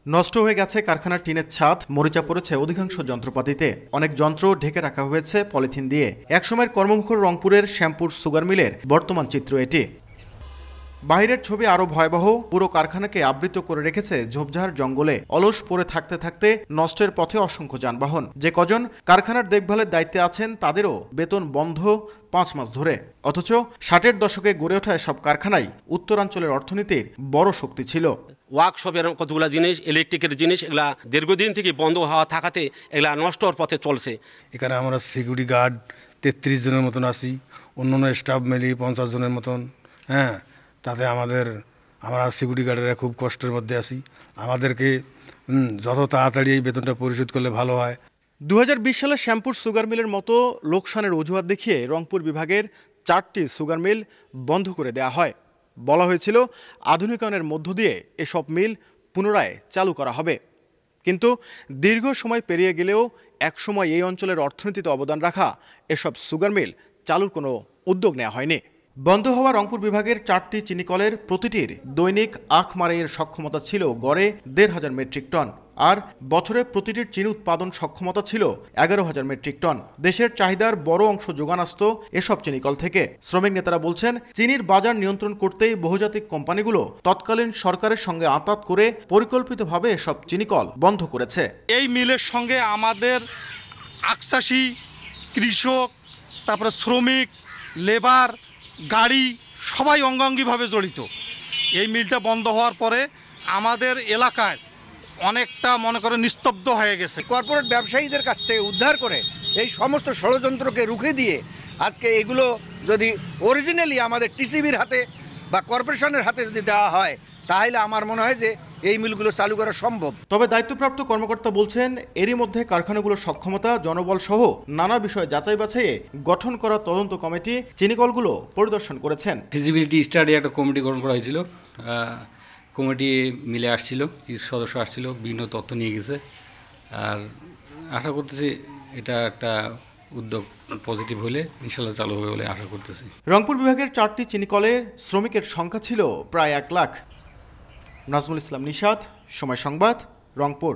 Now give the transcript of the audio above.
নষ্ট হয়ে গেছে কারখানার টিনের ছাদ, মরিচা পড়েছে অধিকাংশ যন্ত্রপাতিতে। অনেক যন্ত্র ঢেকে রাখা হয়েছে পলিথিন দিয়ে। একসময়ের কর্মমুখর রংপুরের শ্যামপুর সুগার মিলের বর্তমান চিত্র এটি। বাইরের ছবি আরো ভয়াবহ। পুরো কারখানাকে আবৃত করে রেখেছে ঝোপঝাড় জঙ্গলে। অলস পড়ে থাকতে থাকতে নষ্টের পথে অসংখ্য যানবাহন। যে কজন কারখানার দেখভালের দায়িত্বে আছেন তাদেরও বেতন বন্ধ 5 মাস ধরে। অথচ 60-এর দশকে গড়ে ওঠা সব কারখানাই উত্তরাঞ্চলের অর্থনীতির বড় শক্তি ছিল। ওয়ার্কশপের কতগুলো জিনিস, ইলেকট্রিকের জিনিস, এগুলা দীর্ঘদিন থেকে বন্ধ হওয়া থাকাতে এগুলা নষ্ট হওয়ার পথে চলছে। এখানে আমরা সিকিউরিটি গার্ড 33 জনের মতন আছি, অন্য স্টাফ মিলিয়ে 50 জনের মতন। হ্যাঁ, তাতে আমরা সিকিউরিটি গার্ডেরা খুব কষ্টের মধ্যে আছি। আমাদেরকে যত তাড়াতাড়ি এই বেতনটা পরিশোধ করলে ভালো হয়। 2020 সালে শ্যামপুর সুগার মিলের মতো লোকসানের অজুহাত দেখিয়ে রংপুর বিভাগের 4টি সুগার মিল বন্ধ করে দেয়া হয়। বলা হয়েছিল আধুনিকায়নের মধ্য দিয়ে এসব মিল পুনরায় চালু করা হবে। কিন্তু দীর্ঘ সময় পেরিয়ে গেলেও একসময় এই অঞ্চলের অর্থনীতিতে অবদান রাখা এসব সুগার মিল চালুর কোনো উদ্যোগ নেওয়া হয়নি। বন্ধ হওয়া রংপুর বিভাগের 4টি চিনিকলের প্রতিটির দৈনিক আখ মারাইয়ের সক্ষমতা ছিল গড়ে 1,500 মেট্রিক টন, আর বছরে প্রতিটির চিনি উৎপাদন সক্ষমতা ছিল 11,000 মেট্রিক টন। দেশের চাহিদার বড় অংশ যোগান আসত এসব চিনিকল থেকে। শ্রমিক নেতারা বলছেন, চিনির বাজার নিয়ন্ত্রণ করতেই বহুজাতিক কোম্পানিগুলো তৎকালীন সরকারের সঙ্গে আঁতাত করে পরিকল্পিতভাবে এসব চিনিকল বন্ধ করেছে। এই মিলের সঙ্গে আমাদের আকচাষী, কৃষক, তারপরে শ্রমিক, লেবার, গাড়ি সবাই অঙ্গাঙ্গিভাবে জড়িত। এই মিলটা বন্ধ হওয়ার পরে আমাদের এলাকায় অনেকটা মনে করে নিস্তব্ধ হয়ে গেছে। কর্পোরেট ব্যবসায়ীদের কাছ থেকে উদ্ধার করে এই সমস্ত ষড়যন্ত্রকে রুখে দিয়ে আজকে এগুলো যদি অরিজিনালি আমাদের টিসিবির হাতে বা কর্পোরেশনের হাতে যদি দেওয়া হয়, তাহলে আমার মনে হয় যে এই মিলগুলো চালু করা সম্ভব। তবে দায়িত্বপ্রাপ্ত কর্মকর্তা বলছেন, এরই মধ্যে কারখানাগুলোর সক্ষমতা, জনবল সহ নানা বিষয় যাচাই বাছাইয়ে গঠন করা তদন্ত কমিটি চিনিকলগুলো পরিদর্শন করেছেন। ফিজিবিলিটি স্টাডি একটা কমিটি গঠন করা হয়েছিল। কমিটি মিলে আসছিল, কিছু সদস্য আসছিল, বিভিন্ন তথ্য নিয়ে গেছে। আর আশা করতেছি এটা একটা উদ্যোগ পজিটিভ হলে ইনশাল্লাহ চালু হবে বলে আশা করতেছি। রংপুর বিভাগের 4টি চিনিকলের শ্রমিকের সংখ্যা ছিল প্রায় 1 লাখ। নাজমুল ইসলাম নিশাত, সময় সংবাদ, রংপুর।